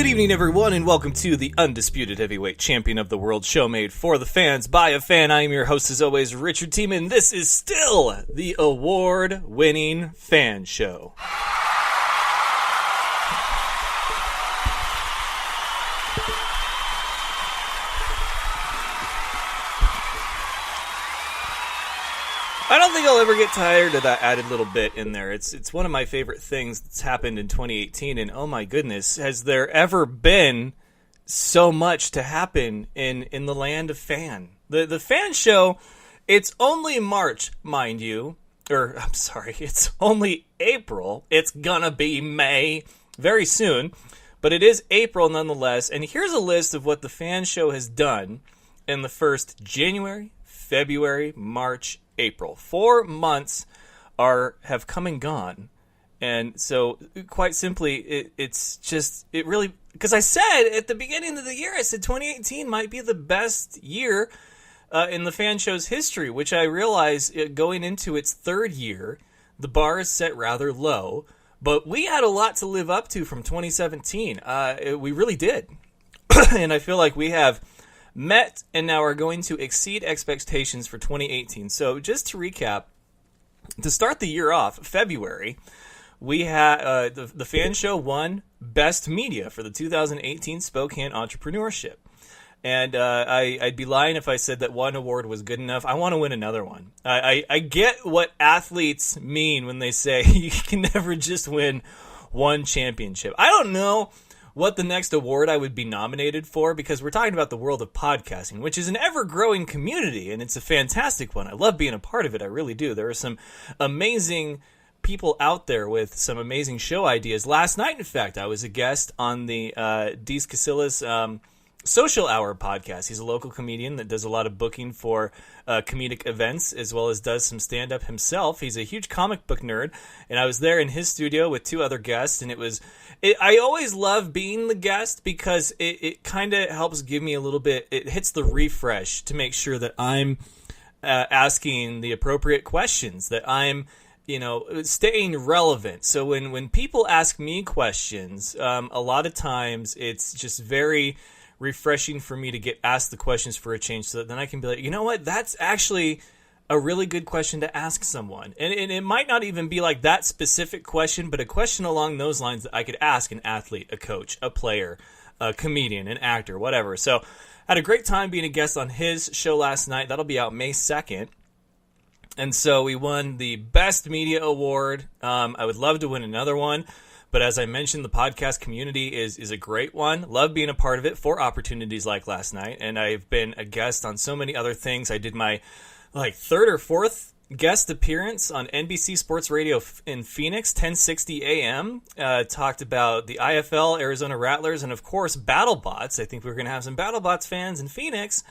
Good evening, everyone, and welcome to the Undisputed Heavyweight Champion of the World show made for the fans by a fan. I am your host, as always, Richard Tiemann. This is still the award-winning Fan Show. I don't think I'll ever get tired of that added little bit in there. It's one of my favorite things that's happened in 2018, and oh my goodness, has there ever been so much to happen in the land of fan. The Fan Show, it's only March, mind you, or I'm sorry, it's only April. It's gonna be May very soon, but it is April nonetheless, and here's a list of what the Fan Show has done in the first January, February, March, April. 4 months have come and gone. And so, quite simply, it really, because I said at the beginning of the year, I said 2018 might be the best year in the Fan Show's history, which I realize going into its third year, the bar is set rather low. But we had a lot to live up to from 2017. We really did. And I feel like we have met and now are going to exceed expectations for 2018. So just to recap, to start the year off, February, we had the Fan Show won Best Media for the 2018 Spokane Entrepreneurship. And I'd be lying if I said that one award was good enough. I want to win another one. I get what athletes mean when they say you can never just win one championship. I don't know what the next award I would be nominated for, because we're talking about the world of podcasting, which is an ever-growing community, and it's a fantastic one. I love being a part of it. I really do. There are some amazing people out there with some amazing show ideas. Last night, in fact, I was a guest on the Dees Casillas Social Hour podcast. He's a local comedian that does a lot of booking for comedic events, as well as does some stand-up himself. He's a huge comic book nerd, and I was there in his studio with 2 other guests, and I always love being the guest because it kind of helps give me a little bit, it hits the refresh to make sure that I'm asking the appropriate questions, that I'm staying relevant. So when people ask me questions, a lot of times it's just very refreshing for me to get asked the questions for a change, so that then I can be like, you know what, that's actually a really good question to ask someone. And it might not even be like that specific question, but a question along those lines that I could ask an athlete, a coach, a player, a comedian, an actor, whatever. So I had a great time being a guest on his show last night. That'll be out May 2nd. And so we won the Best Media Award. I would love to win another one. But as I mentioned, the podcast community is a great one. Love being a part of it for opportunities like last night. And I've been a guest on so many other things. I did my third or fourth guest appearance on NBC Sports Radio in Phoenix, 1060 AM. Talked about the IFL, Arizona Rattlers, and of course, Battlebots. I think we're going to have some Battlebots fans in Phoenix.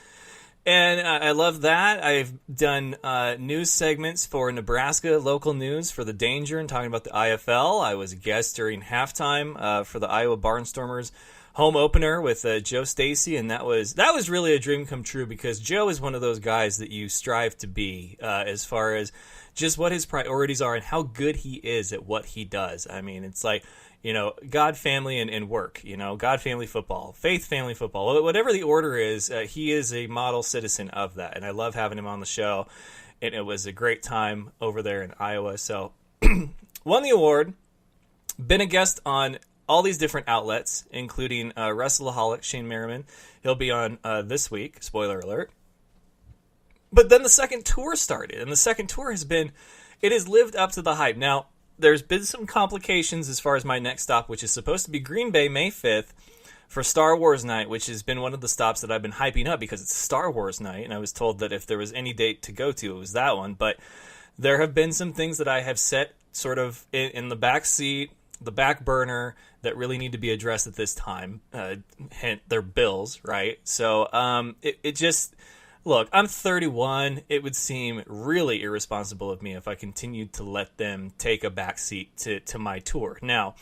And I love that. I've done news segments for Nebraska local news for the Danger and talking about the IFL. I was a guest during halftime for the Iowa Barnstormers home opener with Joe Stacy, and that was really a dream come true, because Joe is one of those guys that you strive to be as far as just what his priorities are and how good he is at what he does. I mean, it's like, God, family, and work, God, family, football, faith, family, football, whatever the order is, he is a model citizen of that, and I love having him on the show, and it was a great time over there in Iowa. So won the award, been a guest on all these different outlets, including Wrestleaholic Shane Merriman. He'll be on this week, spoiler alert. But then the second tour started, and the second tour has lived up to the hype. Now, there's been some complications as far as my next stop, which is supposed to be Green Bay, May 5th, for Star Wars Night, which has been one of the stops that I've been hyping up because it's Star Wars Night, and I was told that if there was any date to go to, it was that one. But there have been some things that I have set sort of in the back seat, the back burner, that really need to be addressed at this time. Hint, they're bills, right? So it just... Look, I'm 31. It would seem really irresponsible of me if I continued to let them take a backseat to my tour. Now,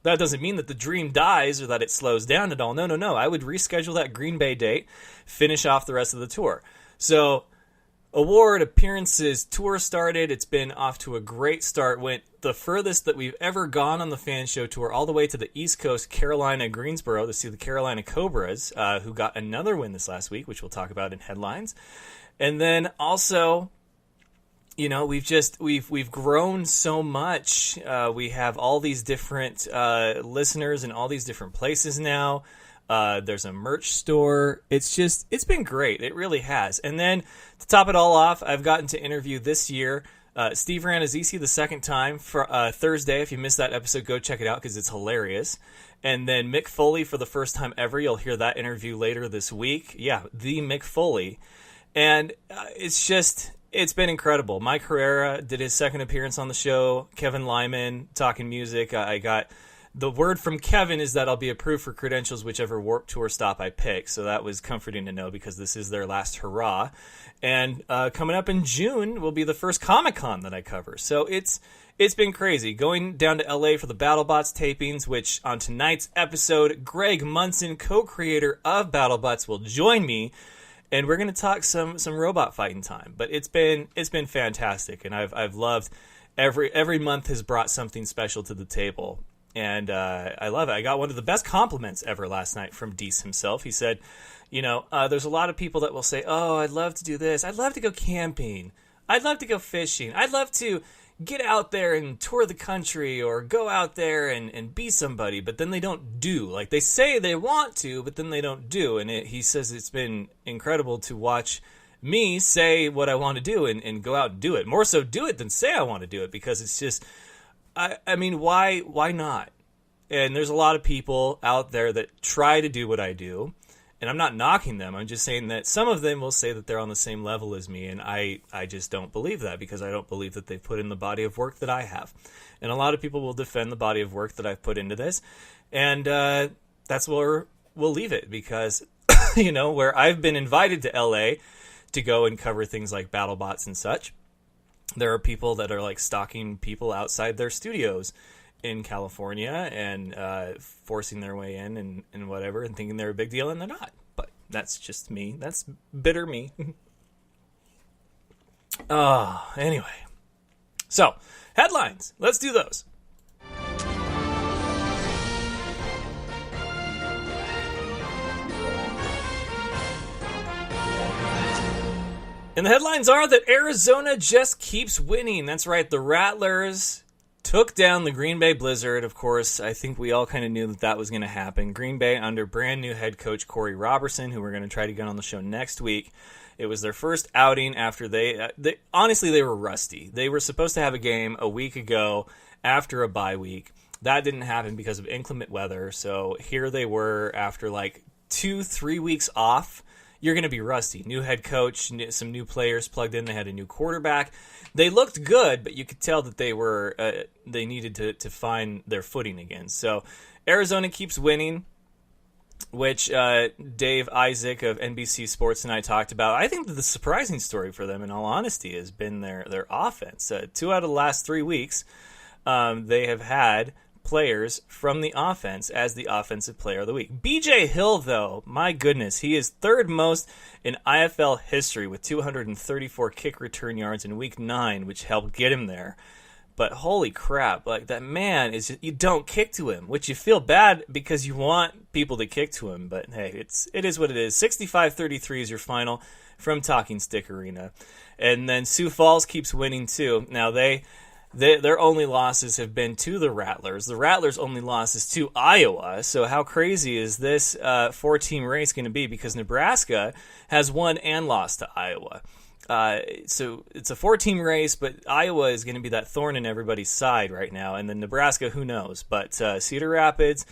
that doesn't mean that the dream dies or that it slows down at all. No. I would reschedule that Green Bay date, finish off the rest of the tour. So award, appearances, tour started. It's been off to a great start. Went the furthest that we've ever gone on the Fan Show tour, all the way to the East Coast, Carolina, Greensboro, to see the Carolina Cobras, who got another win this last week, which we'll talk about in headlines. And then also, you know, we've grown so much. We have all these different listeners in all these different places now. There's a merch store. It's been great. It really has. And then to top it all off, I've gotten to interview this year Steve Rannazzisi the second time for Thursday. If you missed that episode, go check it out because it's hilarious. And then Mick Foley for the first time ever. You'll hear that interview later this week. Yeah, the Mick Foley. And it's been incredible. Mike Herrera did his second appearance on the show. Kevin Lyman talking music. I got... The word from Kevin is that I'll be approved for credentials whichever Warped Tour stop I pick. So that was comforting to know because this is their last hurrah. And coming up in June will be the first Comic-Con that I cover. So it's been crazy. Going down to LA for the Battlebots tapings, which on tonight's episode, Greg Munson, co-creator of Battlebots, will join me. And we're going to talk some robot fighting time. But it's been fantastic. And I've loved every month has brought something special to the table. And I love it. I got one of the best compliments ever last night from Deese himself. He said, you know, there's a lot of people that will say, oh, I'd love to do this. I'd love to go camping. I'd love to go fishing. I'd love to get out there and tour the country or go out there and be somebody. But then they don't do. Like, they say they want to, but then they don't do. And he says it's been incredible to watch me say what I want to do and go out and do it. More so do it than say I want to do it, because it's just... I mean, why not? And there's a lot of people out there that try to do what I do, and I'm not knocking them. I'm just saying that some of them will say that they're on the same level as me, and I just don't believe that, because I don't believe that they've put in the body of work that I have. And a lot of people will defend the body of work that I've put into this, and that's where we'll leave it, because, you know, where I've been invited to LA to go and cover things like BattleBots and such, there are people that are like stalking people outside their studios in California and forcing their way in and whatever, and thinking they're a big deal, and they're not. But that's just me. That's bitter me. Anyway. So, headlines. Let's do those. And the headlines are that Arizona just keeps winning. That's right, the Rattlers took down the Green Bay Blizzard. Of course, I think we all kind of knew that was going to happen. Green Bay under brand new head coach Corey Robertson, who we're going to try to get on the show next week. It was their first outing after they honestly, they were rusty. They were supposed to have a game a week ago after a bye week. That didn't happen because of inclement weather. So here they were after like 2-3 weeks off. You're going to be rusty. New head coach, some new players plugged in. They had a new quarterback. They looked good, but you could tell that they needed to find their footing again. So Arizona keeps winning, which Dave Isaac of NBC Sports and I talked about. I think that the surprising story for them, in all honesty, has been their offense. 2 out of the last 3 weeks, they have had players from the offense as the offensive player of the week. BJ Hill, though, my goodness, he is third most in IFL history with 234 kick return yards in week 9, which helped get him there. But holy crap, like, that man is, you don't kick to him, which you feel bad because you want people to kick to him. But hey, it is what it is. 65-33 is your final from Talking Stick Arena. And then Sioux Falls keeps winning too. Now their only losses have been to the Rattlers. The Rattlers' only loss is to Iowa. So how crazy is this 4-team race going to be? Because Nebraska has won and lost to Iowa. So it's a 4-team race, but Iowa is going to be that thorn in everybody's side right now. And then Nebraska, who knows? But Cedar Rapids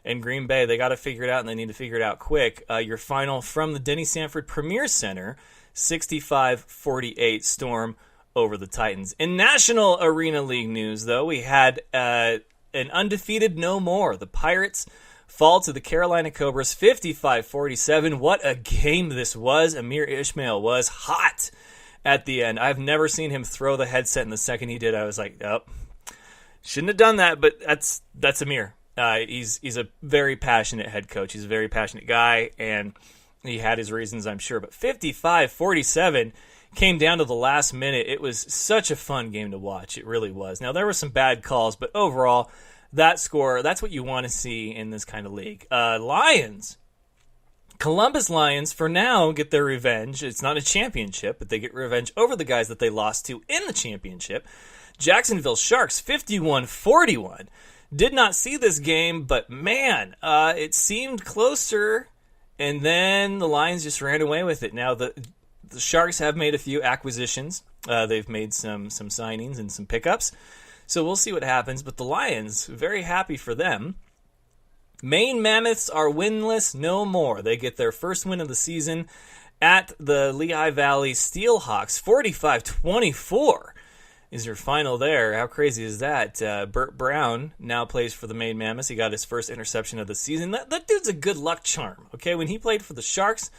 and Green Bay, they got to figure it out, and they need to figure it out quick. Your final from the Denny Sanford Premier Center, 65-48 Storm over the Titans. In National Arena League news, though, we had an undefeated no more. The Pirates fall to the Carolina Cobras 55-47. What a game this was. Amir Ishmael was hot at the end. I've never seen him throw the headset, and the second he did, I was like, oh, shouldn't have done that, but that's Amir. He's a very passionate head coach. He's a very passionate guy, and he had his reasons, I'm sure. But 55-47, came down to the last minute. It was such a fun game to watch. It really was. Now, there were some bad calls, but overall, that score, that's what you want to see in this kind of league. Columbus Lions, for now, get their revenge. It's not a championship, but they get revenge over the guys that they lost to in the championship. Jacksonville Sharks, 51-41. Did not see this game, but man, it seemed closer, and then the Lions just ran away with it. Now, the Sharks have made a few acquisitions. They've made some signings and some pickups, so we'll see what happens. But the Lions, very happy for them. Maine Mammoths are winless no more. They get their first win of the season at the Lehigh Valley Steelhawks. 45-24 is your final there. How crazy is that? Burt Brown now plays for the Maine Mammoths. He got his first interception of the season. That dude's a good luck charm. Okay, when he played for the Sharks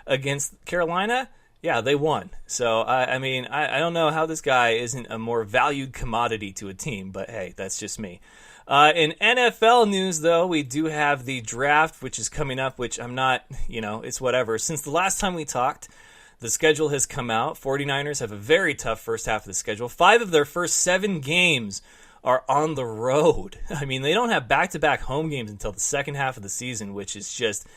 against Carolina, yeah, they won. So, I mean, I don't know how this guy isn't a more valued commodity to a team, but hey, that's just me. In NFL news, though, we do have the draft, which is coming up, which I'm not, it's whatever. Since the last time we talked, the schedule has come out. 49ers have a very tough first half of the schedule. 5 of their first 7 games are on the road. I mean, they don't have back-to-back home games until the second half of the season, which is just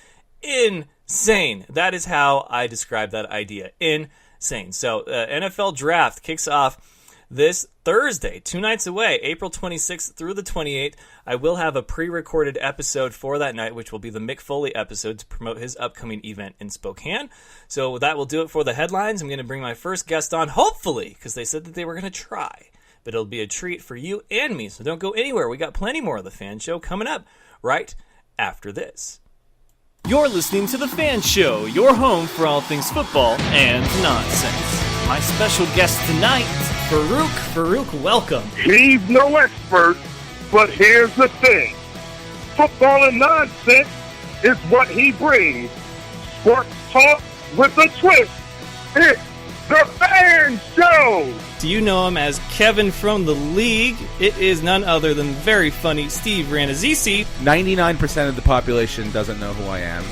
insane. That is how I describe that idea. Insane. So, NFL draft kicks off this Thursday, 2 nights away, April 26th through the 28th. I will have a pre-recorded episode for that night, which will be the Mick Foley episode to promote his upcoming event in Spokane. So that will do it for the headlines. I'm going to bring my first guest on, hopefully, because they said that they were going to try. But it'll be a treat for you and me, so don't go anywhere. We got plenty more of The Fan Show coming up right after this. You're listening to The Fan Show, your home for all things football and nonsense. My special guest tonight, Farouk. Farouk, welcome. He's no expert, but here's the thing. Football and nonsense is what he brings. Sports talk with a twist. It's The Fan Show. Do you know him as Kevin from the League? It is none other than very funny Steve Ranazzisi. 99% of the population doesn't know who I am,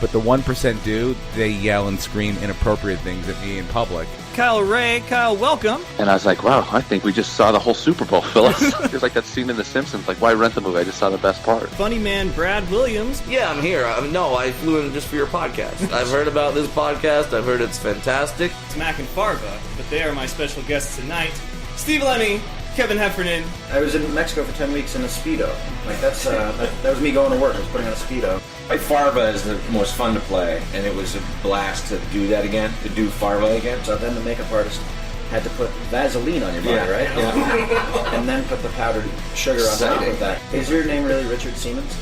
but the 1% do. They yell and scream inappropriate things at me in public. Kyle Ray. Kyle, welcome. And I was like, wow, I think we just saw the whole Super Bowl, Phyllis. It's like that scene in The Simpsons, like, why rent the movie? I just saw the best part. Funny man Brad Williams. Yeah, I'm here. No, I flew in just for your podcast. I've heard about this podcast. I've heard it's fantastic. It's Mac and Farva, but they are my special guests tonight. Steve Lemmy, Kevin Heffernan. I was in Mexico for 10 weeks in a Speedo. Like, that was me going to work. I was putting on a Speedo. Farva is the most fun to play, and it was a blast to do that again, to do Farva again. So then the makeup artist had to put Vaseline on your body, right? Yeah. And then put the powdered sugar on top of that. Is your name really Richard Siemens?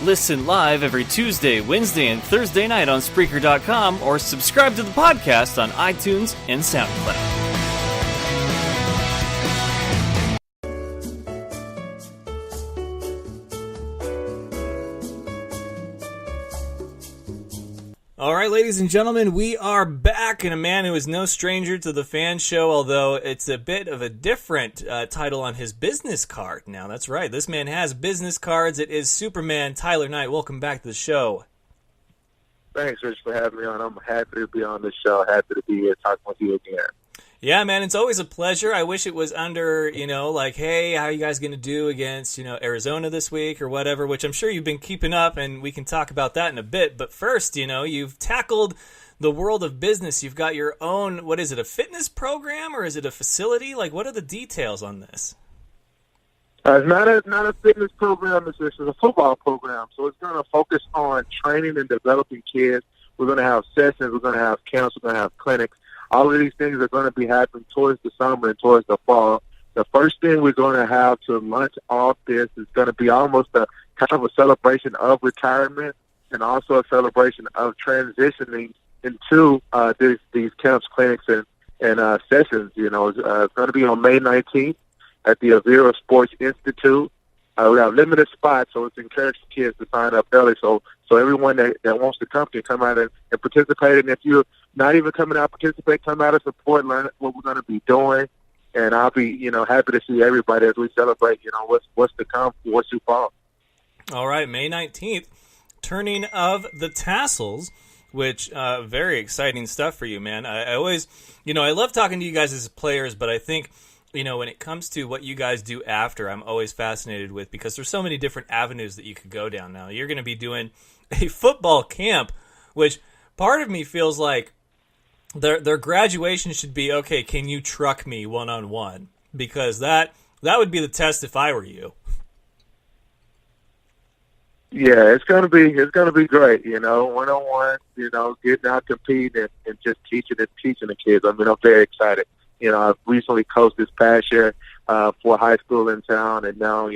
Listen live every Tuesday, Wednesday, and Thursday night on Spreaker.com or subscribe to the podcast on iTunes and SoundCloud. All right, ladies and gentlemen, we are back, and a man who is no stranger to the Fan Show, although it's a bit of a different title on his business card. Now, that's right, this man has business cards. It is Superman Tyler Knight. Welcome back to the show. Thanks, Rich, for having me on. I'm happy to be on this show. Happy to be here talking with you again. Yeah, man, it's always a pleasure. I wish it was under, like, hey, how are you guys going to do against, Arizona this week or whatever, which I'm sure you've been keeping up, and we can talk about that in a bit. But first, you've tackled the world of business. You've got your own, what is it, a fitness program or is it a facility? Like, what are the details on this? It's not a fitness program. It's a football program. So it's going to focus on training and developing kids. We're going to have sessions. We're going to have camps. We're going to have clinics. All of these things are going to be happening towards the summer and towards the fall. The first thing we're going to have to launch off this is going to be almost a kind of a celebration of retirement and also a celebration of transitioning into these camps, clinics, and sessions. It's going to be on May 19th at the Avera Sports Institute. We have limited spots, so it's encouraging kids to sign up early. So everyone that wants to come can come out and participate. And if you're not even coming out to participate, come out and support, learn what we're going to be doing. And I'll be, happy to see everybody as we celebrate, what's to come for what's to fall. All right, May 19th, turning of the tassels. which very exciting stuff for you, man. I always, I love talking to you guys as players, but I think, when it comes to what you guys do after, I'm always fascinated with, because there's so many different avenues that you could go down now. You're going to be doing a football camp, which part of me feels like their graduation should be, okay, can you truck me one-on-one? Because that would be the test if I were you. Yeah, it's gonna be great, one-on-one, getting out competing and just teaching the kids. I mean, I'm very excited. I've recently coached this past year for high school in town, and now,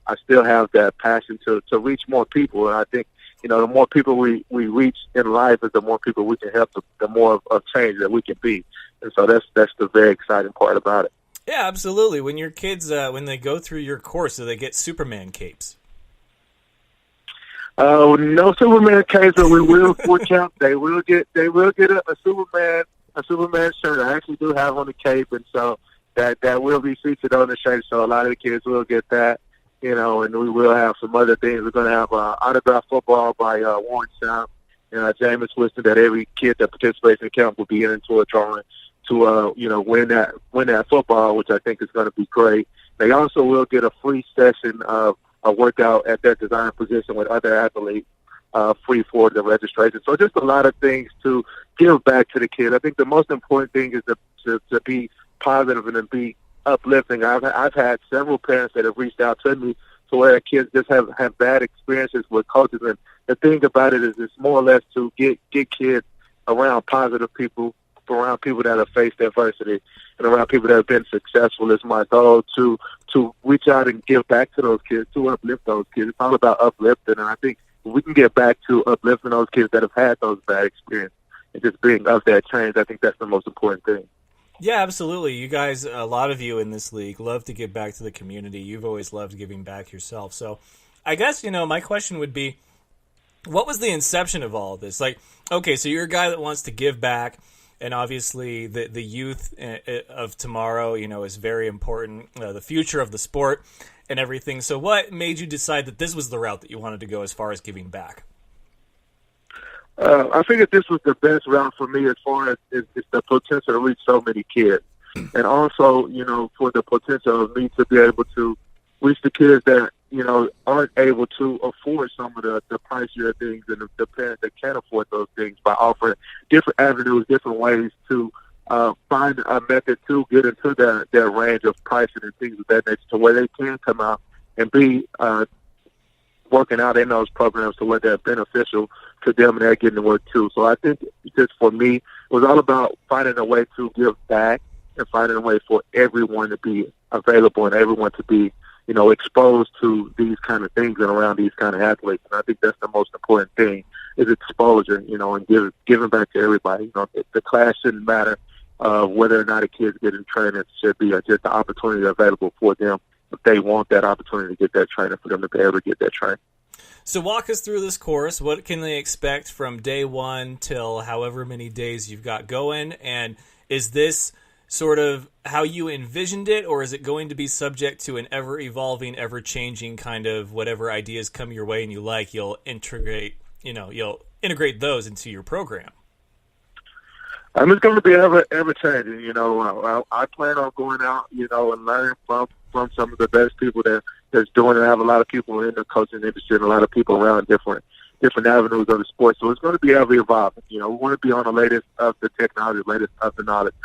I still have that passion to reach more people. And I think, the more people we reach in life is the more people we can help, the more of change that we can be. And so that's the very exciting part about it. Yeah, absolutely. When your kids, when they go through your course, do they get Superman capes? No Superman capes, but we will for camp. They will get a Superman shirt. I actually do have on the cape, and so that will be featured on the shirt. So a lot of the kids will get that, and we will have some other things. We're going to have autographed football by Warren Sapp and Jameis Winston, that every kid that participates in camp will be into a drawing to win that football, which I think is going to be great. They also will get a free session of a workout at their design position with other athletes, free for the registration. So just a lot of things to give back to the kids. I think the most important thing is to be positive and to be uplifting. I've had several parents that have reached out to me to where kids just have bad experiences with coaches, and the thing about it is it's more or less to get kids around positive people, around people that have faced adversity, and around people that have been successful. It's my goal to reach out and give back to those kids, to uplift those kids. It's all about uplifting, and I think if we can get back to uplifting those kids that have had those bad experiences and just being of that change, I think that's the most important thing. Yeah, absolutely. You guys, a lot of you in this league, love to give back to the community. You've always loved giving back yourself. So I guess, my question would be, what was the inception of all of this? Like, okay, so you're a guy that wants to give back, and obviously the youth of tomorrow, is very important, the future of the sport and everything. So what made you decide that this was the route that you wanted to go as far as giving back? I figured this was the best route for me as far as it's the potential to reach so many kids. And also, for the potential of me to be able to reach the kids that, aren't able to afford some of the pricier things, and the parents that can't afford those things, by offering different avenues, different ways to find a method to get into their range of pricing and things of that nature, to where they can come out and be working out in those programs to where they're beneficial to them and they're getting to work too. So I think just for me, it was all about finding a way to give back and finding a way for everyone to be available and everyone to be, exposed to these kind of things and around these kind of athletes. And I think that's the most important thing, is exposure, and giving back to everybody. The class shouldn't matter whether or not a kid's getting training. It should be just the opportunity available for them if they want that opportunity to get that training, for them to be able to get that training. So walk us through this course. What can they expect from day one till however many days you've got going? And is this sort of how you envisioned it, or is it going to be subject to an ever-evolving, ever-changing kind of whatever ideas come your way and you'll integrate those into your program? It's going to be ever changing. I plan on going out, and learning from some of the best people that's doing it. I have a lot of people in the coaching industry and a lot of people around different avenues of the sport. So it's going to be ever evolving. We want to be on the latest of the technology, latest of the knowledge.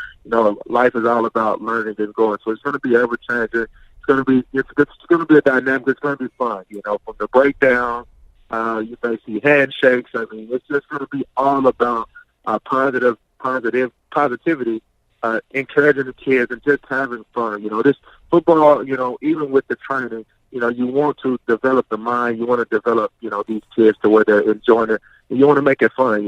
Life is all about learning and growing. So it's going to be ever changing. It's going to be a dynamic. It's going to be fun. From the breakdown, you may see handshakes. I mean, it's just going to be all about positivity, encouraging the kids and just having fun. This football, even with the training, you want to develop the mind. You want to develop, these kids to where they're enjoying it. And you want to make it fun.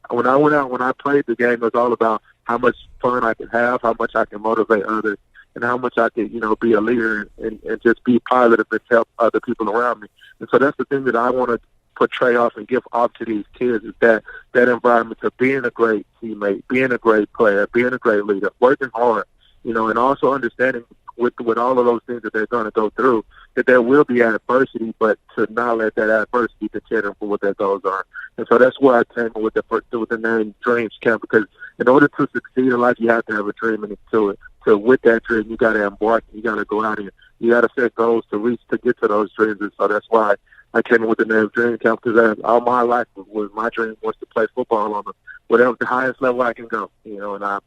When I went out, when I played the game, it was all about how much fun I can have, how much I can motivate others, and how much I can, be a leader and just be positive and help other people around me. And so that's the thing that I want to portray off and give off to these kids, is that environment of being a great teammate, being a great player, being a great leader, working hard, and also understanding with all of those things that they're going to go through, that there will be adversity, but to not let that adversity deter them for what their goals are. And so that's why I came with the name Dreams Camp, because in order to succeed in life, you have to have a dream and to it. So with that dream, you got to embark. You got to go out and you got to set goals to get to those dreams. And so that's why I came with the name Dream Camp, because all my life was my dream was to play football on whatever the highest level I can go. And I've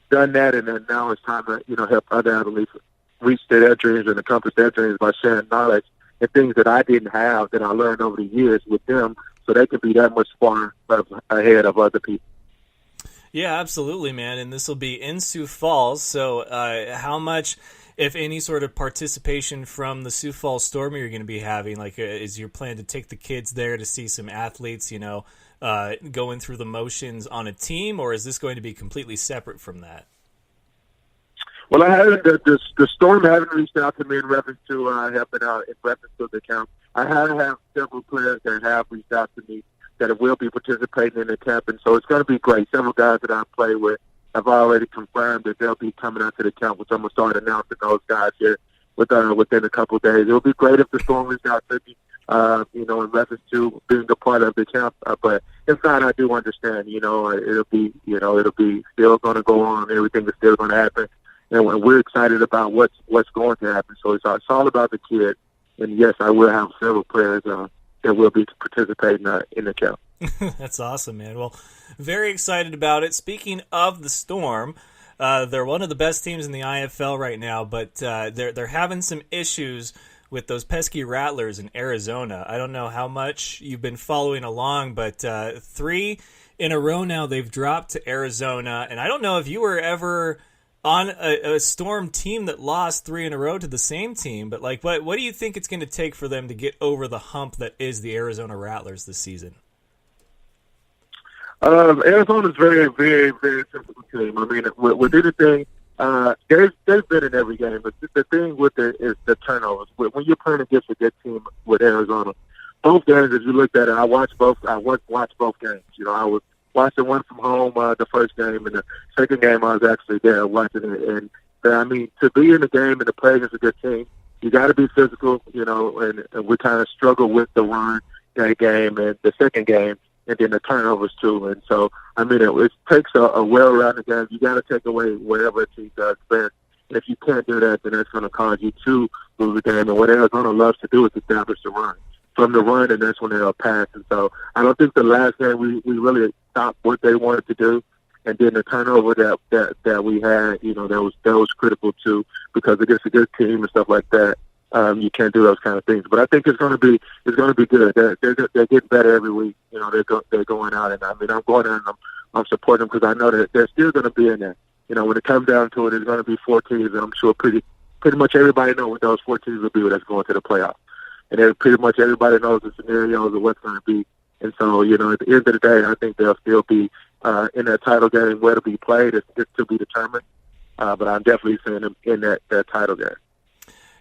done that, and then now it's time to help other athletes reach their dreams and accomplish their dreams by sharing knowledge and things that I didn't have that I learned over the years with them, so they can be that much far ahead of other people. Yeah, absolutely, man. And this will be in Sioux Falls. So how much, if any, sort of participation from the Sioux Falls Storm you're going to be having? Like, is your plan to take the kids there to see some athletes, going through the motions on a team, or is this going to be completely separate from that? Well, I haven't. The Storm haven't reached out to me in reference to helping out in reference to the camp. I have several players that have reached out to me that will be participating in the camp, and so it's going to be great. Several guys that I play with have already confirmed that they'll be coming out to the camp, which I'm going to start announcing those guys here within a couple of days. It'll be great if the Storm reached out to me, in reference to being a part of the camp. But if not, I do understand. It'll be still going to go on. Everything is still going to happen. And we're excited about what's going to happen. So it's all about the kid. And, yes, I will have several players that will be participating in the camp. That's awesome, man. Well, very excited about it. Speaking of the Storm, they're one of the best teams in the IFL right now, but they're having some issues with those pesky Rattlers in Arizona. I don't know how much you've been following along, but 3 in a row now they've dropped to Arizona. And I don't know if you were ever on a Storm team that lost 3 in a row to the same team, but what do you think it's going to take for them to get over the hump that is the Arizona Rattlers this season? Arizona's very, very, very difficult team. I mean, with anything, they've been in every game, but the thing with it is the turnovers. When you're playing against a good team with Arizona, both games, as you looked at it, I watched both games. I was watching one from home the first game, and the second game I was actually there watching it. And I mean, to be in the game and to play against a good team, you got to be physical, and we kind of struggle with the run that game and the second game, and then the turnovers too. And so, I mean, it takes a well-rounded game. You got to take away whatever a team does best. And if you can't do that, then that's going to cause you to lose the game. And what Arizona loves to do is establish the run. From the run, and that's when they'll pass. And so I don't think the last game we really stopped what they wanted to do. And then the turnover that we had, that was critical too, because against a good team and stuff like that, you can't do those kind of things. But I think it's going to be good. They're getting better every week. They're going out, and I mean, I'm going out and I'm supporting them because I know that they're still going to be in there. When it comes down to it, it's going to be 4 teams, and I'm sure pretty much everybody knows what those 4 teams will be that's going to the playoffs. And pretty much everybody knows the scenarios of what's going to be. And so, at the end of the day, I think they'll still be in that title game. Where to be played is to be determined. But I'm definitely seeing them in that title game.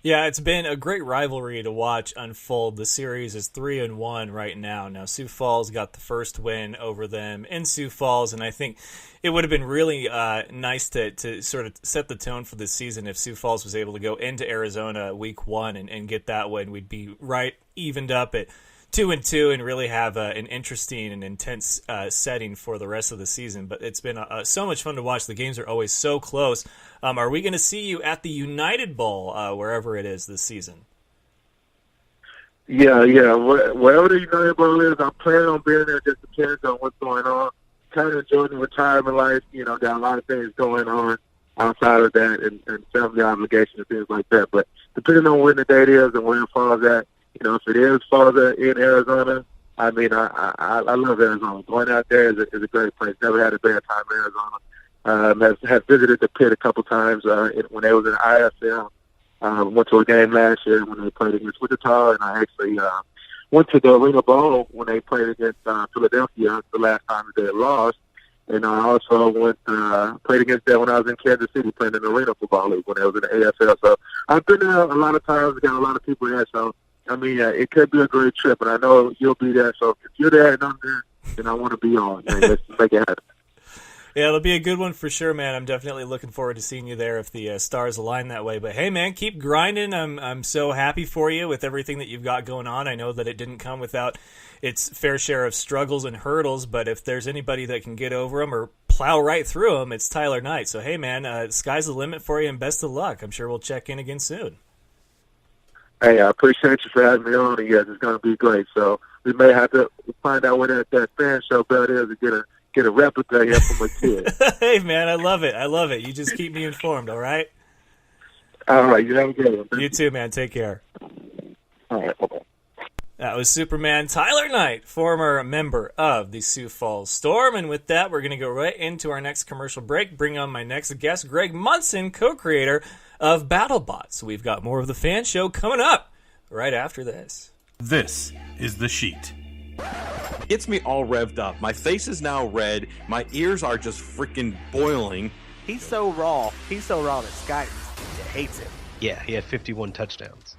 Yeah, it's been a great rivalry to watch unfold. The series is 3-1 right now. Now, Sioux Falls got the first win over them in Sioux Falls, and I think it would have been really nice to sort of set the tone for this season if Sioux Falls was able to go into Arizona week 1 and get that win. We'd be right evened up at 2-2 and really have an interesting and intense setting for the rest of the season. But it's been so much fun to watch. The games are always so close. Are we going to see you at the United Bowl, wherever it is this season? Yeah. Wherever the United Bowl is, I'm planning on being there. Just depends on what's going on. Kind of enjoying the retirement life. Got a lot of things going on outside of that and family obligations and things like that. But depending on when the date is and where it falls at, if it is farther in Arizona, I mean, I love Arizona. Going out there is a great place. Never had a bad time in Arizona. Have visited the pit a couple times when they was in IFL. Went to a game last year when they played against Wichita, and I actually went to the Arena Bowl when they played against Philadelphia the last time that they had lost. And I also played against them when I was in Kansas City playing in the Arena Football League when I was in the AFL. So I've been there a lot of times. Got a lot of people there. So I mean, it could be a great trip, and I know you'll be there. So if you're there and I'm there, then I want to be on. And let's make it happen. Yeah, it'll be a good one for sure, man. I'm definitely looking forward to seeing you there if the stars align that way. But hey, man, keep grinding. I'm so happy for you with everything that you've got going on. I know that it didn't come without its fair share of struggles and hurdles, but if there's anybody that can get over them or plow right through them, it's Tyler Knight. So hey, man, sky's the limit for you, and best of luck. I'm sure we'll check in again soon. Hey, I appreciate you for having me on. Yes, it's going to be great. So we may have to find out where that fan show belt is and get a replica here for my kids. Hey, man, I love it. I love it. You just keep me informed, all right? All right, you have a good one. You too, man. Take care. All right, bye-bye. That was Superman Tyler Knight, former member of the Sioux Falls Storm. And with that, we're going to go right into our next commercial break. Bring on my next guest, Greg Munson, co-creator of Battlebots. We've got more of the fan show coming up right after this. This is The Sheet. Gets me all revved up. My face is now red. My ears are just freaking boiling. He's so raw that Sky hates him. Yeah, he had 51 touchdowns.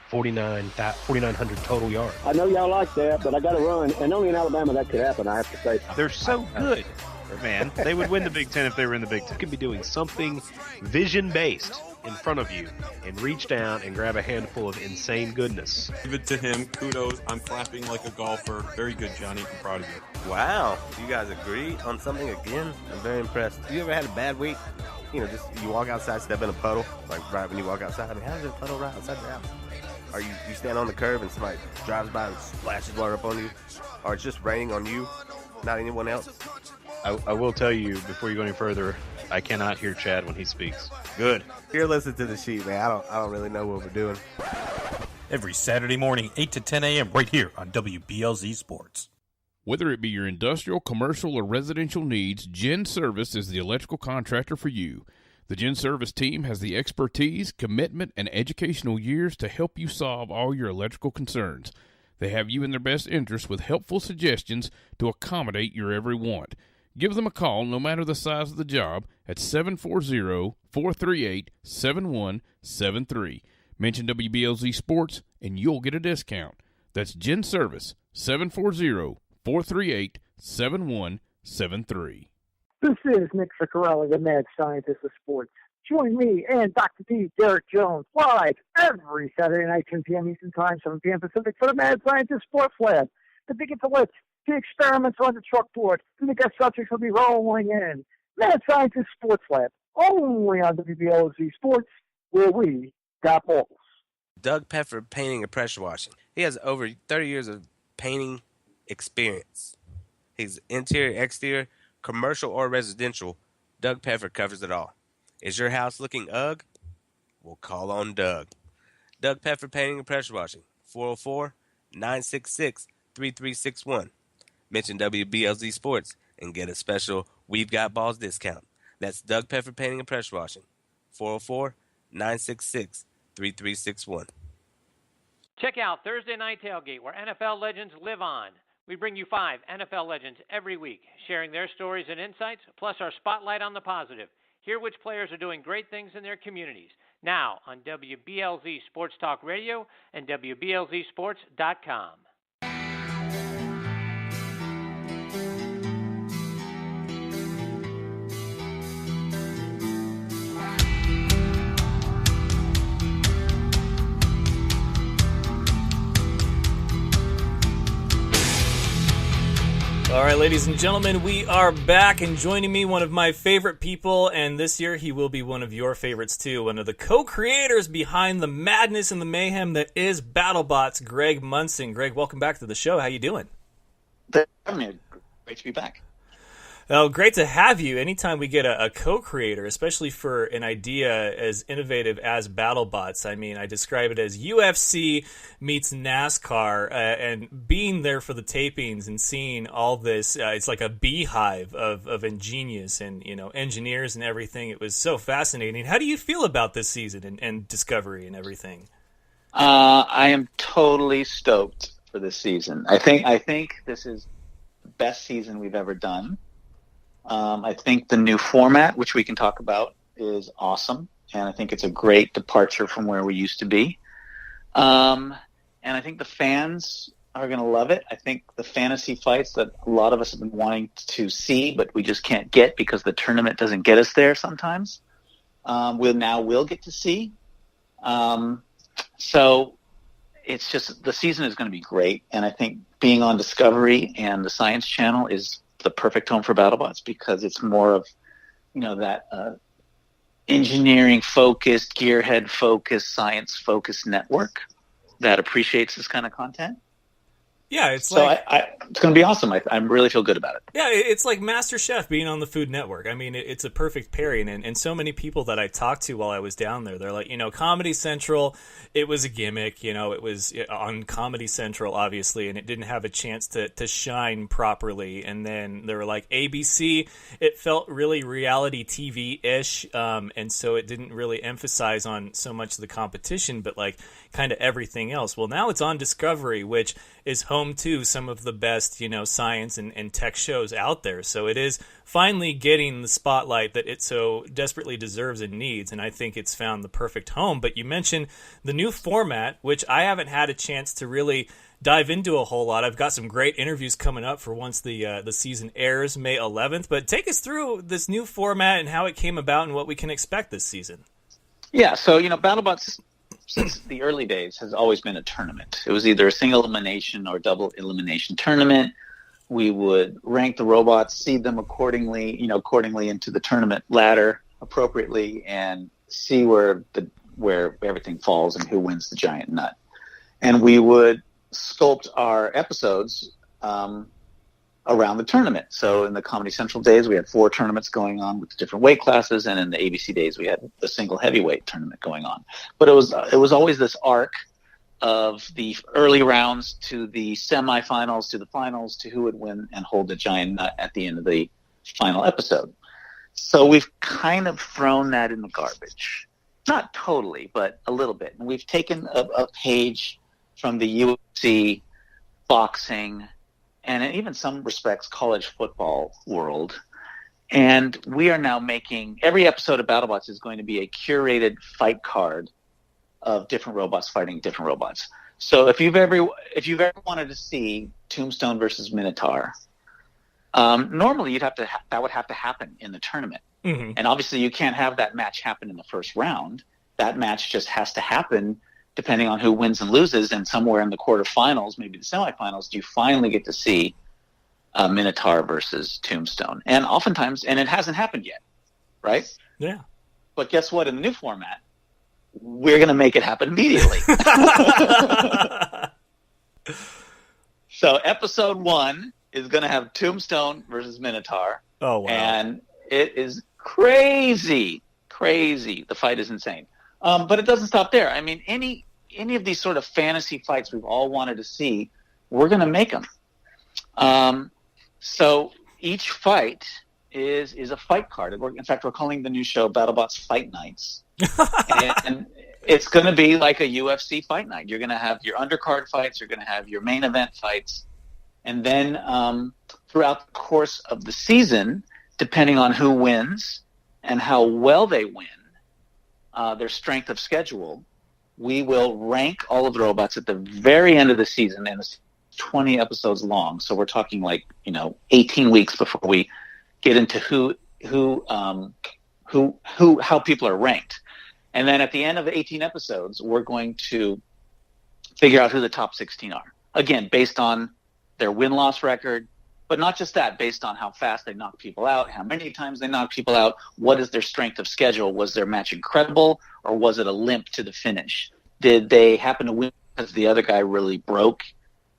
4,900 total yards. I know y'all like that, but I got to run. And only in Alabama that could happen, I have to say. They're so good, man. They would win the Big Ten if they were in the Big Ten. You could be doing something vision-based in front of you and reach down and grab a handful of insane goodness. Give it to him. Kudos. I'm clapping like a golfer. Very good, Johnny. I'm proud of you. Wow. You guys agree on something again? I'm very impressed. You ever had a bad week? You know, just you walk outside, step in a puddle, like right when you walk outside. I mean, how's there a puddle right outside the house? Or you stand on the curb and somebody drives by and splashes water up on you? Or it's just raining on you, not anyone else? I will tell you, before you go any further, I cannot hear Chad when he speaks. Good. Here, listen to the sheet, man. I don't really know what we're doing. Every Saturday morning, 8 to 10 a.m. right here on WBLZ Sports. Whether it be your industrial, commercial, or residential needs, Gen Service is the electrical contractor for you. The Gen Service team has the expertise, commitment, and educational years to help you solve all your electrical concerns. They have you in their best interest with helpful suggestions to accommodate your every want. Give them a call, no matter the size of the job, at 740-438-7173. Mention WBLZ Sports, and you'll get a discount. That's Gen Service, 740-438-7173. This is Nick Ciccarelli, the mad scientist of sports. Join me and Dr. D, Derek Jones, live every Saturday night, 10 p.m. Eastern Time, 7 p.m. Pacific, for the Mad Scientist Sports Lab. The big intellects, the experiments on the chalkboard, and the guest subjects will be rolling in. Mad Scientist Sports Lab, only on WBLZ Sports, where we got balls. Doug Peffer Painting and Pressure Washing. He has over 30 years of painting experience. He's interior, exterior, commercial or residential. Doug Peffer covers it all. Is your house looking ugh? We'll call on Doug. Doug Peffer Painting and Pressure Washing. 404-966-3361. Mention WBLZ Sports and get a special We've Got Balls discount. That's Doug Peffer Painting and Pressure Washing. 404-966-3361. Check out Thursday Night Tailgate, where NFL legends live on. We bring you 5 NFL legends every week, sharing their stories and insights, plus our spotlight on the positive. Hear which players are doing great things in their communities. Now on WBLZ Sports Talk Radio and WBLZSports.com. All right, ladies and gentlemen, we are back, and joining me, one of my favorite people, and this year he will be one of your favorites too, one of the co-creators behind the madness and the mayhem that is Battlebots, Greg Munson. Greg, welcome back to the show. How you doing? Great to be back. Oh, great to have you. Anytime we get a co-creator, especially for an idea as innovative as Battlebots, I mean, I describe it as UFC meets NASCAR, and being there for the tapings and seeing all this, it's like a beehive of ingenious and, engineers and everything. It was so fascinating. How do you feel about this season and Discovery and everything? I am totally stoked for this season. I think this is the best season we've ever done. I think the new format, which we can talk about, is awesome, and I think it's a great departure from where we used to be. And I think the fans are going to love it. I think the fantasy fights that a lot of us have been wanting to see, but we just can't get because the tournament doesn't get us there sometimes, we'll get to see. So it's just, the season is going to be great. And I think being on Discovery and the Science Channel is the perfect home for BattleBots because it's more of, that engineering focused, gearhead focused, science focused network that appreciates this kind of content. Yeah, it's so it's going to be awesome. I really feel good about it. Yeah, it's like MasterChef being on the Food Network. I mean, it's a perfect pairing. And so many people that I talked to while I was down there, they're like, Comedy Central, it was a gimmick. It was on Comedy Central, obviously, and it didn't have a chance to shine properly. And then they were like, ABC, it felt really reality TV-ish, and so it didn't really emphasize on so much of the competition, but like kind of everything else. Well, now it's on Discovery, which is home to some of the best, science and tech shows out there. So it is finally getting the spotlight that it so desperately deserves and needs, and I think it's found the perfect home. But you mentioned the new format, which I haven't had a chance to really dive into a whole lot. I've got some great interviews coming up for once the season airs May 11th. But take us through this new format and how it came about and what we can expect this season. Yeah, so, BattleBots, since the early days, has always been a tournament. It was either a single elimination or double elimination tournament. We would rank the robots, seed them accordingly into the tournament ladder appropriately, and see where everything falls and who wins the giant nut. And we would sculpt our episodes around the tournament. So in the Comedy Central days, we had 4 tournaments going on with different weight classes, and in the ABC days, we had the single heavyweight tournament going on. But it was always this arc of the early rounds to the semifinals to the finals to who would win and hold the giant nut at the end of the final episode. So we've kind of thrown that in the garbage. Not totally, but a little bit. And we've taken a page from the UFC, boxing, and in even some respects college football world. And we are now making, every episode of BattleBots is going to be a curated fight card of different robots fighting different robots. So if you've ever wanted to see Tombstone versus Minotaur, normally that would have to happen in the tournament. Mm-hmm. And obviously you can't have that match happen in the first round. That match just has to happen depending on who wins and loses, and somewhere in the quarterfinals, maybe the semifinals, you finally get to see Minotaur versus Tombstone. And oftentimes, and it hasn't happened yet, right? Yeah. But guess what? In the new format, we're going to make it happen immediately. So episode 1 is going to have Tombstone versus Minotaur. Oh, wow. And it is crazy. The fight is insane. But it doesn't stop there. I mean, any of these sort of fantasy fights we've all wanted to see, we're going to make them. So each fight is a fight card. In fact, we're calling the new show BattleBots Fight Nights. And it's going to be like a UFC fight night. You're going to have your undercard fights. You're going to have your main event fights. And then throughout the course of the season, depending on who wins and how well they win, their strength of schedule, we will rank all of the robots at the very end of the season, and it's 20 episodes long. So we're talking 18 weeks before we get into how people are ranked. And then at the end of the 18 episodes, we're going to figure out who the top 16 are. Again, based on their win-loss record, but not just that, based on how fast they knock people out, how many times they knock people out, what is their strength of schedule? Was their match incredible, or was it a limp to the finish? Did they happen to win because the other guy really broke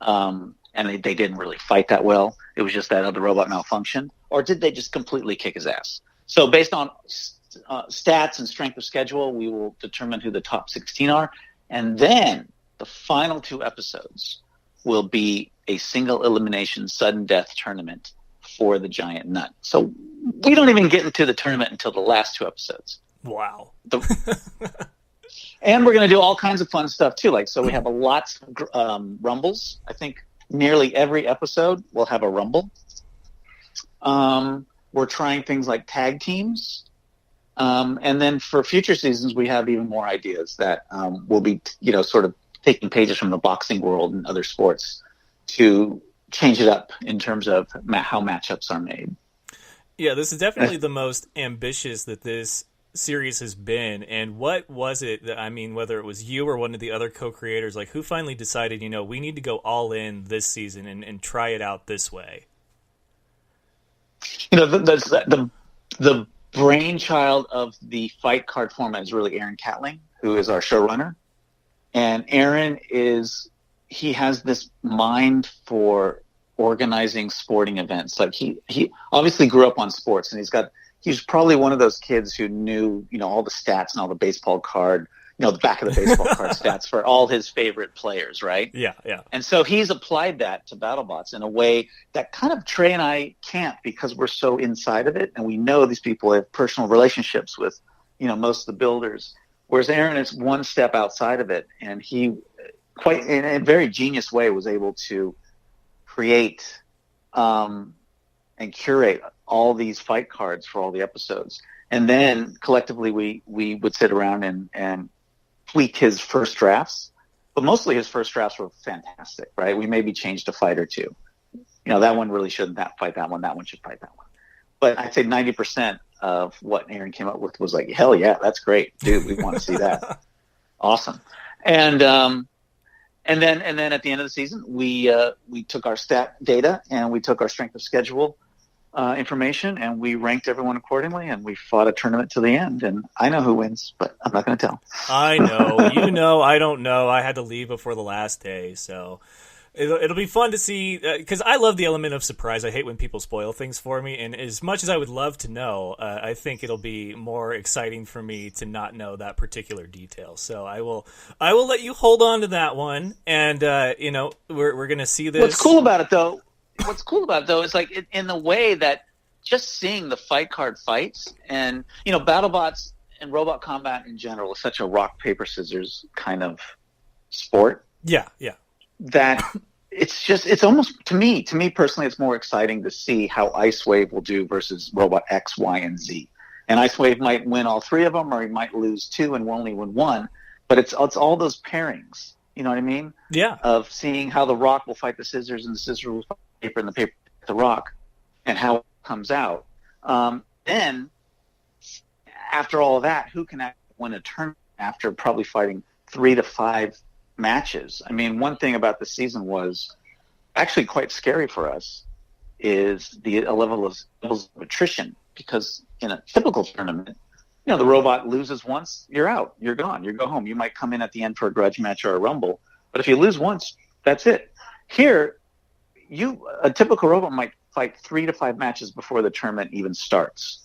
and they didn't really fight that well? It was just that other robot malfunctioned? Or did they just completely kick his ass? So based on stats and strength of schedule, we will determine who the top 16 are. And then the final 2 episodes will be a single elimination sudden death tournament for the giant nut. So we don't even get into the tournament until the last 2 episodes. Wow. And we're going to do all kinds of fun stuff too. So we have lots of rumbles. I think nearly every episode will have a rumble. We're trying things like tag teams. And then for future seasons, we have even more ideas that will be, sort of taking pages from the boxing world and other sports to change it up in terms of how matchups are made. Yeah, this is definitely the most ambitious that this series has been. And what was it that, I mean, whether it was you or one of the other co-creators, like who finally decided, we need to go all in this season and try it out this way? The brainchild of the fight card format is really Aaron Catling, who is our showrunner. And Aaron he has this mind for organizing sporting events. Like he obviously grew up on sports, and he's probably one of those kids who knew, all the stats and all the baseball card, the back of the baseball card stats for all his favorite players, right? Yeah, yeah. And so he's applied that to Battlebots in a way that kind of Trey and I can't, because we're so inside of it, and we know these people have personal relationships with, most of the builders. Whereas Aaron is one step outside of it, and he, quite in a very genius way, was able to create and curate all these fight cards for all the episodes. And then collectively we would sit around and tweak his first drafts. But mostly his first drafts were fantastic, right? We maybe changed a fight or two. That one really shouldn't fight that one. That one should fight that one. But I'd say 90% of what Aaron came up with was like, hell yeah, that's great. Dude, we want to see that. Awesome. And then at the end of the season, we took our stat data and we took our strength of schedule information, and we ranked everyone accordingly, and we fought a tournament to the end. And I know who wins, but I'm not going to tell. I know. I don't know. I had to leave before the last day, so it'll be fun to see, because I love the element of surprise. I hate when people spoil things for me, and as much as I would love to know, I think it'll be more exciting for me to not know that particular detail. So I will let you hold on to that one, and we're going to see this. What's cool about it though is like in the way that just seeing the fight card fights, and Battlebots and robot combat in general is such a rock paper scissors kind of sport. Yeah. That it's almost, to me personally, it's more exciting to see how Ice Wave will do versus Robot X, Y, and Z. And Ice Wave might win all three of them, or he might lose two and only win one. But it's all those pairings. You know what I mean? Yeah. Of seeing how the rock will fight the scissors, and the scissors will fight the paper, and the paper the rock, and how it comes out. Then, after all of that, who can win a tournament after probably fighting 3 to 5 matches? I mean, one thing about the season was actually quite scary for us is the levels of attrition, because in a typical tournament, the robot loses once, you're out, you're gone, you go home. You might come in at the end for a grudge match or a rumble, but if you lose once, that's it. Here, a typical robot might fight 3 to 5 matches before the tournament even starts,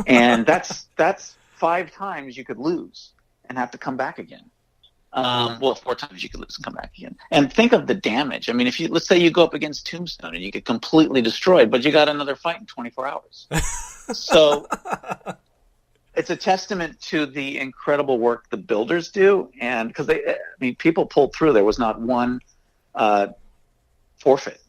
and that's 5 times you could lose and have to come back again. 4 times you could lose and come back again. And think of the damage. I mean, let's say you go up against Tombstone and you get completely destroyed, but you got another fight in 24 hours. So it's a testament to the incredible work the builders do, and because people pulled through. There was not one forfeit.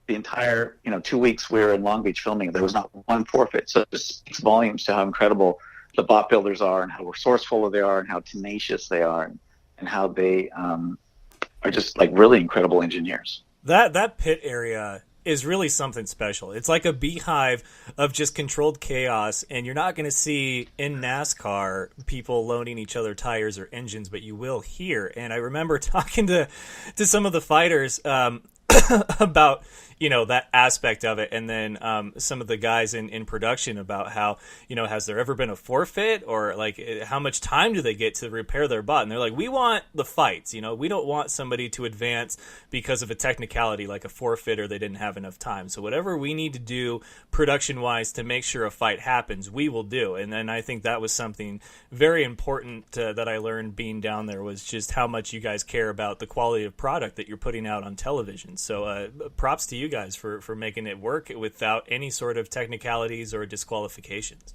The entire 2 weeks we were in Long Beach filming, there was not one forfeit. So it speaks volumes to how incredible the bot builders are, and how resourceful they are, and how tenacious they are, and how they are just like really incredible engineers. That pit area is really something special. It's like a beehive of just controlled chaos, and you're not going to see in NASCAR people loaning each other tires or engines, but you will here. And I remember talking to some of the fighters about that aspect of it, and then some of the guys in production about how has there ever been a forfeit, or like how much time do they get to repair their bot? And they're like, we want the fights. We don't want somebody to advance because of a technicality like a forfeit or they didn't have enough time. So whatever we need to do production wise to make sure a fight happens, we will do. And then I think that was something very important that I learned being down there, was just how much you guys care about the quality of product that you're putting out on television. So props to you guys for making it work without any sort of technicalities or disqualifications.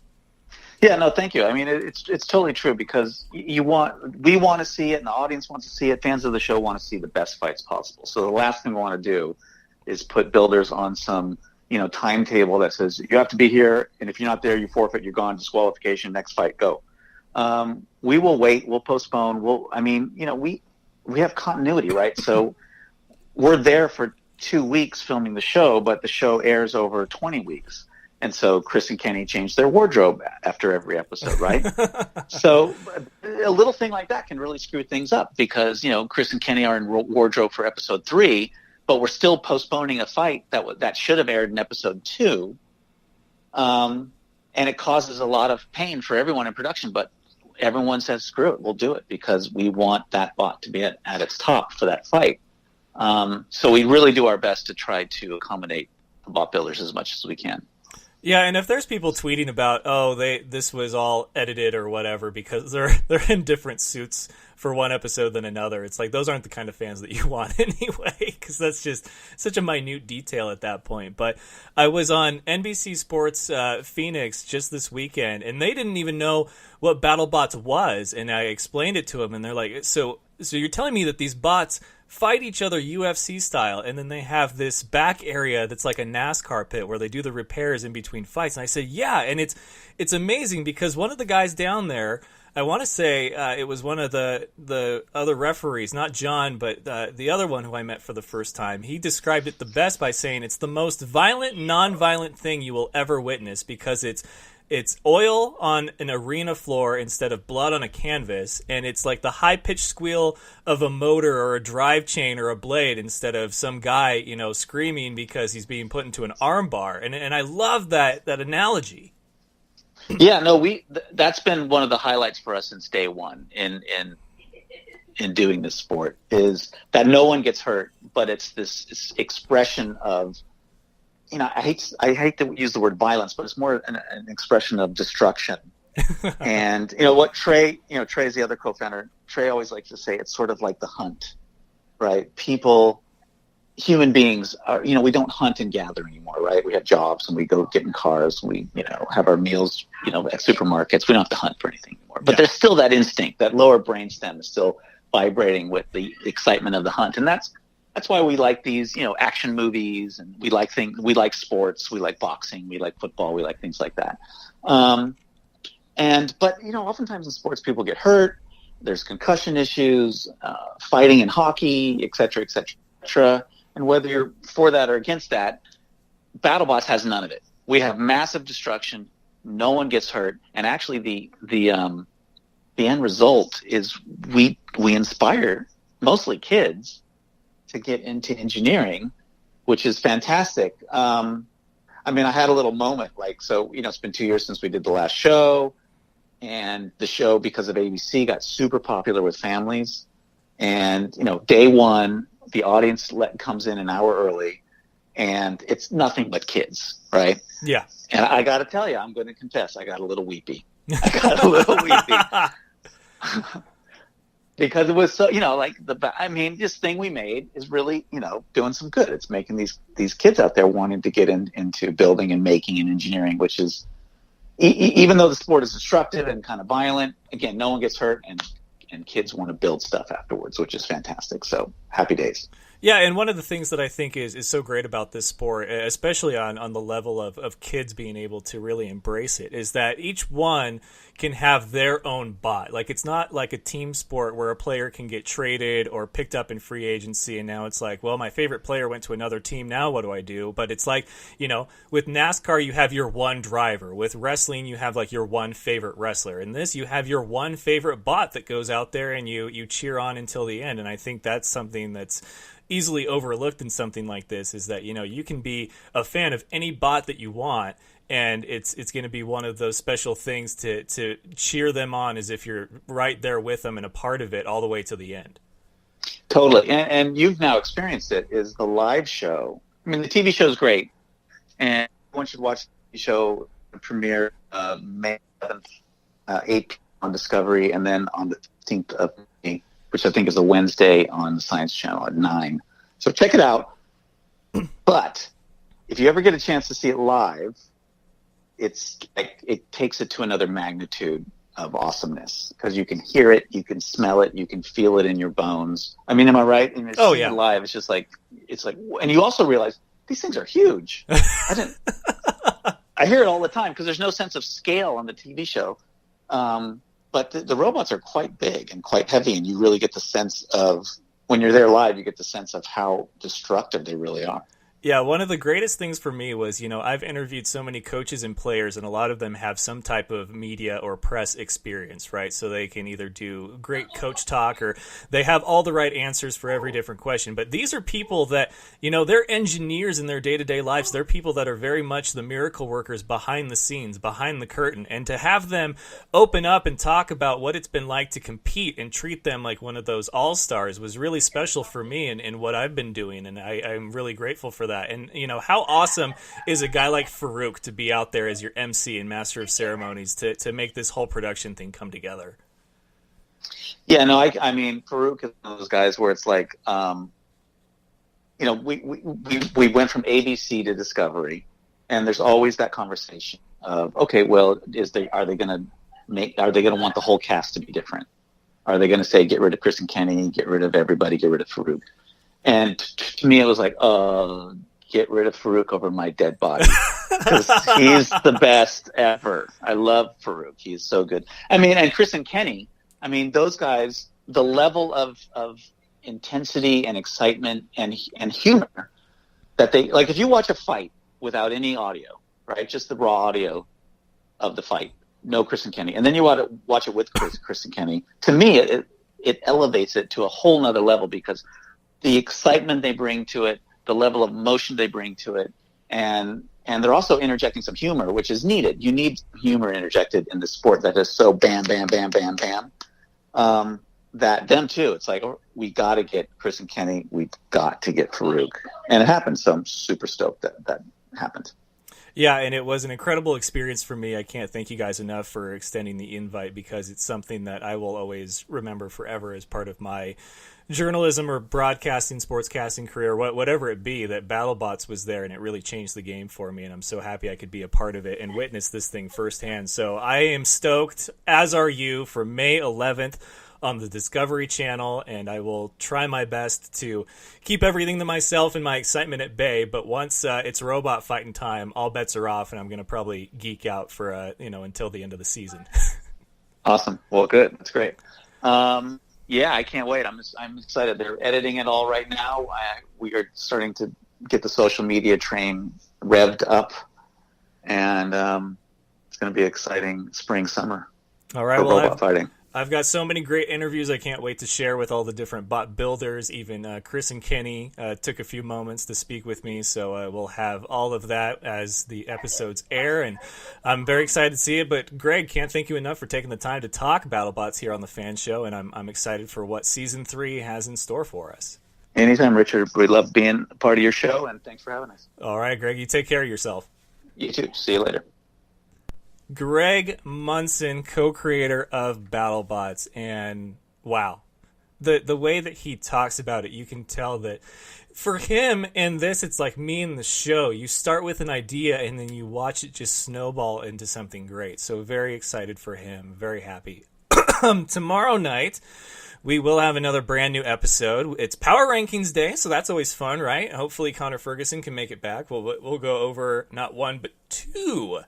Yeah, no, thank you. I mean, it's totally true, because we want to see it, and the audience wants to see it. Fans of the show want to see the best fights possible. So the last thing we want to do is put builders on some timetable that says you have to be here, and if you're not there, you forfeit, you're gone, disqualification, next fight, go. We will wait, we'll postpone. We have continuity, right? So we're there for 2 weeks filming the show, but the show airs over 20 weeks. And so Chris and Kenny changed their wardrobe after every episode, right? So a little thing like that can really screw things up because, Chris and Kenny are in wardrobe for episode 3, but we're still postponing a fight that should have aired in episode 2. And it causes a lot of pain for everyone in production, but everyone says, screw it, we'll do it because we want that bot to be at its top for that fight. So we really do our best to try to accommodate the bot builders as much as we can. Yeah, and if there's people tweeting about, this was all edited or whatever because they're in different suits for one episode than another, it's like those aren't the kind of fans that you want anyway, because that's just such a minute detail at that point. But I was on NBC Sports Phoenix just this weekend, and they didn't even know what Battlebots was, and I explained it to them, and they're like, so you're telling me that these bots fight each other UFC style, and then they have this back area that's like a NASCAR pit where they do the repairs in between fights. And I said, yeah, and it's amazing because one of the guys down there, I want to say it was one of the other referees, not John, but the other one who I met for the first time. He described it the best by saying it's the most violent, non-violent thing you will ever witness because it's oil on an arena floor instead of blood on a canvas, and it's like the high-pitched squeal of a motor or a drive chain or a blade instead of some guy, screaming because he's being put into an arm bar. And I love that analogy. Yeah, no, that's been one of the highlights for us since day one in doing this sport is that no one gets hurt, but it's this expression of, I hate to use the word violence, but it's more an expression of destruction. And what Trey is the other co-founder. Trey always likes to say it's sort of like the hunt, right? Human beings are, we don't hunt and gather anymore, right? We have jobs and we go get in cars and we, have our meals, at supermarkets. We don't have to hunt for anything anymore. But there's still that instinct, that lower brainstem is still vibrating with the excitement of the hunt. And that's why we like these, action movies, and we like sports, we like boxing, we like football, we like things like that. But oftentimes in sports people get hurt. There's concussion issues, fighting in hockey, et cetera, et cetera, et cetera. And whether you're for that or against that, Battlebots has none of it. We have massive destruction. No one gets hurt. And actually the end result is we inspire mostly kids to get into engineering, which is fantastic. I had a little moment, it's been 2 years since we did the last show, and the show, because of ABC, got super popular with families. And, day one, the audience comes in an hour early, and it's nothing but kids, right? Yeah. And I got to tell you, I'm going to confess, I got a little weepy. Because it was so, this thing we made is really, doing some good. It's making these kids out there wanting to get into building and making and engineering, which is, even though the sport is destructive and kind of violent, again, no one gets hurt, and kids want to build stuff afterwards, which is fantastic. So happy days. Yeah, and one of the things that I think is so great about this sport, especially on the level of kids being able to really embrace it, is that each one can have their own bot. Like, it's not like a team sport where a player can get traded or picked up in free agency, and now it's like, well, my favorite player went to another team, now what do I do? But it's like, with NASCAR, you have your one driver. With wrestling, you have like your one favorite wrestler. In this, you have your one favorite bot that goes out there and you cheer on until the end. And I think that's something that's easily overlooked in something like this, is that you can be a fan of any bot that you want, and it's going to be one of those special things to cheer them on as if you're right there with them and a part of it all the way to the end. Totally. And you've now experienced it, is the live show. I mean, the TV show is great, and everyone should watch the show premiere May 7th, 8 p.m. on Discovery, and then on the 15th of May, which I think is a Wednesday, on the Science Channel at 9. So check it out. But if you ever get a chance to see it live, it's like it takes it to another magnitude of awesomeness, because you can hear it, you can smell it, you can feel it in your bones. I mean, am I right? And it's yeah. Live, it's like, and you also realize these things are huge. I hear it all the time because there's no sense of scale on the TV show. But the robots are quite big and quite heavy, and you really get the sense of when you're there live, you get the sense of how destructive they really are. Yeah, one of the greatest things for me was, I've interviewed so many coaches and players, and a lot of them have some type of media or press experience, right? So they can either do great coach talk or they have all the right answers for every different question. But these are people that, they're engineers in their day-to-day lives. They're people that are very much the miracle workers behind the scenes, behind the curtain. And to have them open up and talk about what it's been like to compete and treat them like one of those all-stars was really special for me and what I've been doing. And I'm really grateful for that. And, how awesome is a guy like Farouk to be out there as your MC and master of ceremonies to make this whole production thing come together? Yeah, no, I mean, Farouk is one of those guys where it's like, we went from ABC to Discovery, and there's always that conversation of, okay, well, are they going to want the whole cast to be different? Are they going to say, get rid of Chris and Kenny, get rid of everybody, get rid of Farouk? And to me, it was like, get rid of Farouk over my dead body. Because he's the best ever. I love Farouk. He's so good. I mean, and Chris and Kenny, I mean, those guys, the level of intensity and excitement and humor that they, like, if you watch a fight without any audio, right, just the raw audio of the fight, no Chris and Kenny, and then you watch it with Chris and Kenny, to me, it elevates it to a whole nother level because the excitement they bring to it, the level of emotion they bring to it, and they're also interjecting some humor, which is needed. You need humor interjected in the sport that is so bam, bam, bam, bam, bam. That them too. It's like, we got to get Chris and Kenny. We've got to get Farouk, and it happened. So I'm super stoked that happened. Yeah, and it was an incredible experience for me. I can't thank you guys enough for extending the invite because it's something that I will always remember forever as part of my journalism or broadcasting, sportscasting career, whatever it be, that Battlebots was there, and it really changed the game for me, and I'm so happy I could be a part of it and witness this thing firsthand. So I am stoked, as are you, for May 11th on the Discovery Channel, and I will try my best to keep everything to myself and my excitement at bay, but once it's robot fighting time, all bets are off, and I'm going to probably geek out for until the end of the season. Awesome. Well, good. That's great. Yeah, I can't wait. I'm excited. They're editing it all right now. We are starting to get the social media train revved up, and it's going to be exciting spring, summer. All right, for robot fighting. I've got so many great interviews I can't wait to share with all the different bot builders. Even Chris and Kenny took a few moments to speak with me, so we'll have all of that as the episodes air, and I'm very excited to see it. But Greg, can't thank you enough for taking the time to talk Battlebots here on the Fan Show, and I'm excited for what Season 3 has in store for us. Anytime, Richard. We love being a part of your show, and thanks for having us. All right, Greg, you take care of yourself. You too. See you later. Greg Munson, co-creator of BattleBots, and wow, the way that he talks about it, you can tell that for him and this, it's like me and the show. You start with an idea and then you watch it just snowball into something great. So very excited for him, very happy. Tomorrow night, we will have another brand new episode. It's Power Rankings Day, so that's always fun, right? Hopefully Connor Ferguson can make it back. We'll go over not one but two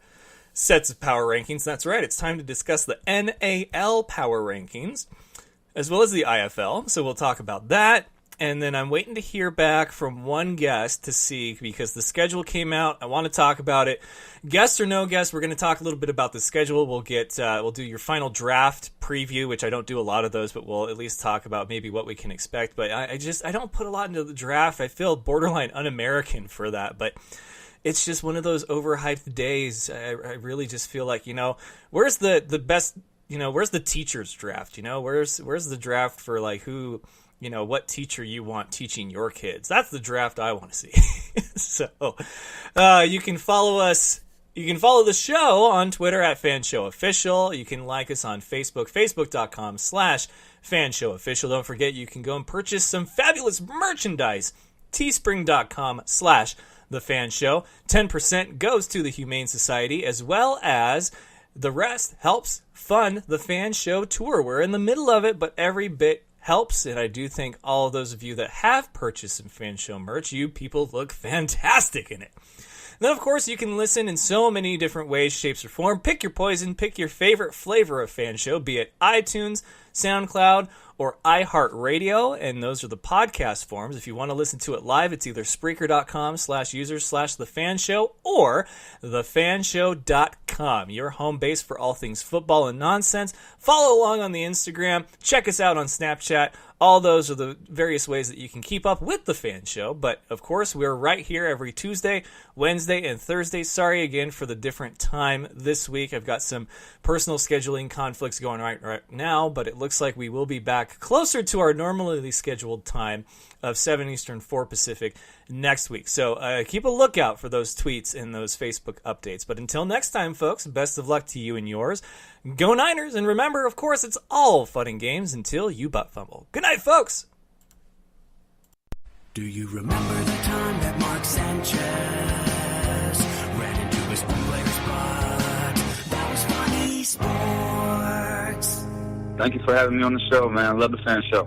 sets of power rankings. That's right. It's time to discuss the NAL power rankings as well as the IFL. So we'll talk about that. And then I'm waiting to hear back from one guest to see, because the schedule came out. I want to talk about it. Guest or no guest, we're going to talk a little bit about the schedule. We'll do your final draft preview, which I don't do a lot of those, but we'll at least talk about maybe what we can expect. But I don't put a lot into the draft. I feel borderline un-American for that, but it's just one of those overhyped days. I really just feel like, where's the best, where's the teacher's draft? Where's the draft for like who, what teacher you want teaching your kids? That's the draft I want to see. So you can follow us. You can follow the show on Twitter at FanShowOfficial. You can like us on Facebook, facebook.com/FanShowOfficial. Don't forget, you can go and purchase some fabulous merchandise, teespring.com/The Fan Show. 10% goes to the Humane Society, as well as the rest helps fund the Fan Show tour. We're in the middle of it, but every bit helps, and I do think all of those of you that have purchased some Fan Show merch, you people look fantastic in it. And then, of course, you can listen in so many different ways, shapes, or form. Pick your poison. Pick your favorite flavor of Fan Show, be it iTunes, SoundCloud, or iHeartRadio, and those are the podcast forms. If you want to listen to it live, it's either Spreaker.com/users/TheFanShow or TheFanShow.com, your home base for all things football and nonsense. Follow along on the Instagram. Check us out on Snapchat. All those are the various ways that you can keep up with The Fan Show. But, of course, we're right here every Tuesday, Wednesday, and Thursday. Sorry again for the different time this week. I've got some personal scheduling conflicts going right now, but it looks like we will be back closer to our normally scheduled time of 7 Eastern, 4 Pacific next week. So keep a lookout for those tweets and those Facebook updates. But until next time, folks, best of luck to you and yours. Go Niners, and remember, of course, it's all fun and games until you butt fumble. Good night, folks. Do you remember the time that Mark Sanchez ran into his own player's butt? That was funny sports. Thank you for having me on the show, man. I love the Fan Show.